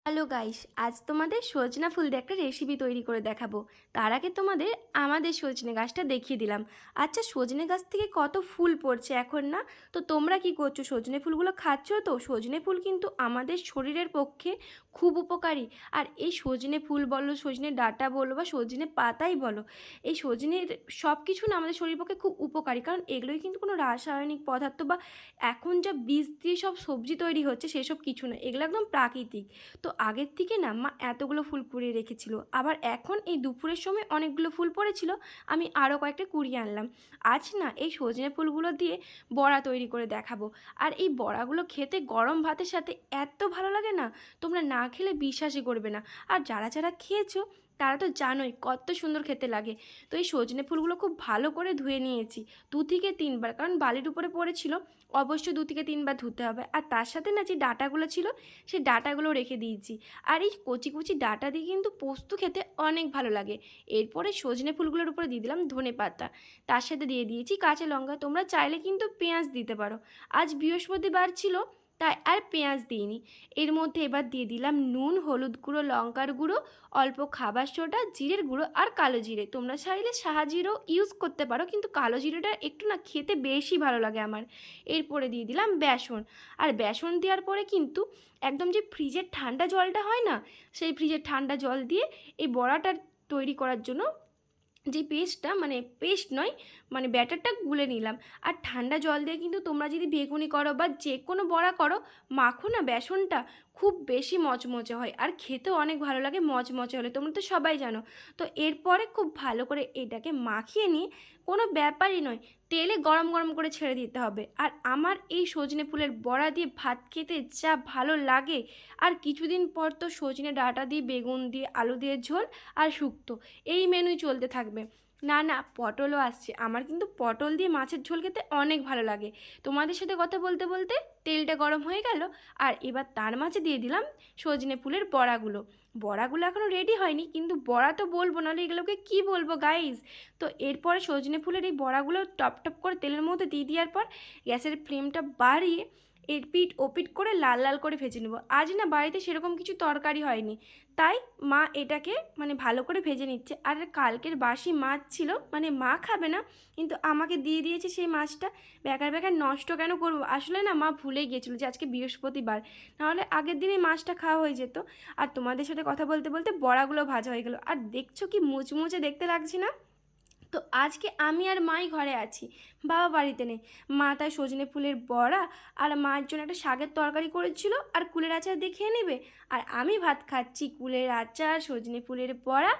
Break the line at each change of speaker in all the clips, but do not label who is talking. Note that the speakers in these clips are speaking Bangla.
হ্যালো গাইস, আজ তোমাদের সজনা ফুল দিয়ে একটা রেসিপি তৈরি করে দেখাবো। তার আগে তোমাদের আমাদের সজনে গাছটা দেখিয়ে দিলাম। আচ্ছা, সজনে গাছ থেকে কত ফুল পড়ছে এখন না? তো তোমরা কি করছো? সজনে ফুলগুলো খাচ্ছো তো? সজনে ফুল কিন্তু আমাদের শরীরের পক্ষে খুব উপকারী। আর এই সজনে ফুল বলো, সজনে ডাঁটা বলো বা সজনে পাতাই বলো, এই সজনের সব কিছু না আমাদের শরীরের পক্ষে খুব উপকারী, কারণ এগুলোই কিন্তু কোনো রাসায়নিক পদার্থ বা এখন যা বীজ দিয়ে সব সবজি তৈরি হচ্ছে সেসব কিছু না, এগুলো একদম প্রাকৃতিক। তো আগের থেকে না মা এতগুলো ফুল কুড়িয়ে রেখেছিল, আবার এখন এই দুপুরের সময় অনেকগুলো ফুল পড়েছিল, আমি আরও কয়েকটা কুড়িয়ে আনলাম। আজ না এই সজনে ফুলগুলো দিয়ে বড়া তৈরি করে দেখাবো। আর এই বড়াগুলো খেতে গরম ভাতের সাথে এত ভালো লাগে না, তোমরা না খেলে বিশ্বাসই করবে না। আর যারা যারা খেয়েছো তারা তো জানোই কত সুন্দর খেতে লাগে। তো এই সজনে ফুলগুলো খুব ভালো করে ধুয়ে নিয়েছি 2 থেকে 3 বার, কারণ বালির উপরে পড়েছিল, অবশ্যই 2 থেকে 3 বার ধুতে হবে। আর তার সাথে না যে ডাঁটাগুলো ছিল সেই ডাঁটাগুলো রেখে দিয়েছি। আর এই কচি কচি ডাঁটা দিয়ে কিন্তু পোস্ত খেতে অনেক ভালো লাগে। এরপরে সজনে ফুলগুলোর উপরে দিয়ে দিলাম ধনেপাতা, তার সাথে দিয়ে দিয়েছি কাঁচা লঙ্কা, তোমরা চাইলে কিন্তু পেঁয়াজ দিতে পারো। আজ বৃহস্পতিবার ছিল তাই আর পেঁয়াজ দিইনি। এর মধ্যে এবার দিয়ে দিলাম নুন, হলুদ গুঁড়ো, লঙ্কার গুঁড়ো, অল্প খাবার সোডা, জিরের গুঁড়ো আর কালো জিরে। তোমরা চাইলে সাহা জিরেও ইউজ করতে পারো, কিন্তু কালো জিরেটা একটু না খেতে বেশি ভালো লাগে আমার। এরপরে দিয়ে দিলাম বেসন। আর বেসন দেওয়ার পরে কিন্তু একদম যে ফ্রিজের ঠান্ডা জলটা হয় না, সেই ফ্রিজের ঠান্ডা জল দিয়ে এই বড়াটা তৈরি করার জন্য যে পেস্টটা, মানে পেস্ট নয়, মানে ব্যাটারটা গুলে নিলাম। আর ঠান্ডা জল দিয়ে কিন্তু তোমরা যদি বেগুনি করো বা যে কোনো বড়া করো, মাখো না বেসনটা, খুব বেশি মচমচে হয় আর খেতেও অনেক ভালো লাগে মচমচে হলে, তোমরা তো সবাই জানো। তো এরপরে খুব ভালো করে এটাকে মাখিয়ে নিয়ে, কোনো ব্যাপারই নয়, তেলে গরম গরম করে ছেড়ে দিতে হবে। আর আমার এই সজনে ফুলের বড়া দিয়ে ভাত খেতে যা ভালো লাগে। আর কিছুদিন পর তো সজনে ডাঁটা দিয়ে, বেগুন দিয়ে, আলু দিয়ে ঝোল আর শুক্তো, এই মেনুই চলতে থাকবে। না না, পটলও আসছে, আমার কিন্তু পটল দিয়ে মাছের ঝোল খেতে অনেক ভালো লাগে। তোমাদের সাথে কথা বলতে বলতে তেলটা গরম হয়ে গেল, আর এবার তার মাঝে দিয়ে দিলাম সজনে ফুলের বড়াগুলো। বড়াগুলো এখনও রেডি হয়নি, কিন্তু বড়া তো বলবো, নাহলে এগুলোকে কি বলবো গাইজ। তো এরপরে সজনে ফুলের এই বড়াগুলো টপ টপ করে তেলের মধ্যে দিয়ে দেওয়ার পর গ্যাসের ফ্লেমটা বাড়িয়ে এপিট ওপিট করে লাল লাল করে ভেজে নেব। আজ না বাড়িতে সেরকম কিছু তরকারি হয়নি, তাই মা এটাকে মানে ভালো করে ভেজে নিচ্ছে। আর কালকের বাসি মাছ ছিল, মানে মা খাবে না, কিন্তু আমাকে দিয়ে দিয়েছে সেই মাছটা। বেকার বেকার নষ্ট কেন করবো, আসলে না মা ভুলে গিয়েছিলো যে আজকে বৃহস্পতিবার, নাহলে আগের দিনই মাছটা খাওয়া হয়ে যেত। আর তোমাদের সাথে কথা বলতে বলতে বড়াগুলো ভাজা হয়ে গেল, আর দেখছো কি মুচমুচে দেখতে লাগছে না? তো আজকে আমি আর মাই ঘরে আছি, বাবা বাড়িতে নেই। মা তাই সজনে ফুলের বড়া আর মার জন্য একটা শাকের তরকারি করেছিল আর কুলের আচার দিয়ে খেয়ে নেবে। আর আমি ভাত খাচ্ছি কুলের আচার, সজনে ফুলের বড়া,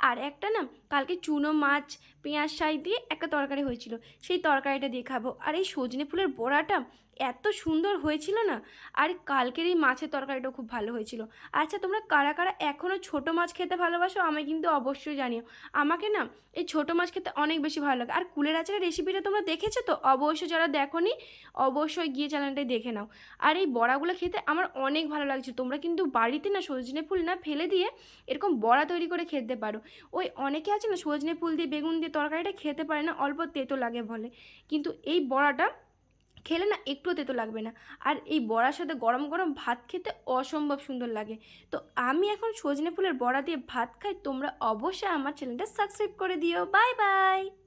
আর একটা না কালকে চুনো মাছ পেঁয়াজ শাই দিয়ে একটা তরকারি হয়েছিল, সেই তরকারিটা দিয়ে খাবো। আর এই সজনে ফুলের বড়াটা এত সুন্দর হয়েছিল না, আর কালকের এই মাছের তরকারিটাও খুব ভালো হয়েছিল। আচ্ছা, তোমরা কারা কারা এখনও ছোটো মাছ খেতে ভালোবাসো আমি কিন্তু অবশ্যই জানিও। আমাকে না এই ছোটো মাছ খেতে অনেক বেশি ভালো লাগে। আর কুলের আচারের রেসিপিটা তোমরা দেখেছো তো? অবশ্যই যারা দেখোনি অবশ্যই গিয়ে চ্যানেলটাই দেখে নাও। আর এই বড়াগুলো খেতে আমার অনেক ভালো লাগছে। তোমরা কিন্তু বাড়িতে না সজনে ফুল না ফেলে দিয়ে এরকম বড়া তৈরি করে খেতে পারো। ওই অনেকে আছে না সজনে ফুল দিয়ে বেগুন দিয়ে তরকারিটা খেতে পারে না, অল্প তেতো লাগে বলে, কিন্তু এই বড়াটা খেলে না একটুও তেতো লাগবে না। আর এই বড়ার সাথে গরম গরম ভাত খেতে অসম্ভব সুন্দর লাগে। তো আমি এখন সজনে ফুলের বড়া দিয়ে ভাত খাই, তোমরা অবশ্যই আমার চ্যানেলটা সাবস্ক্রাইব করে দিও। Bye bye.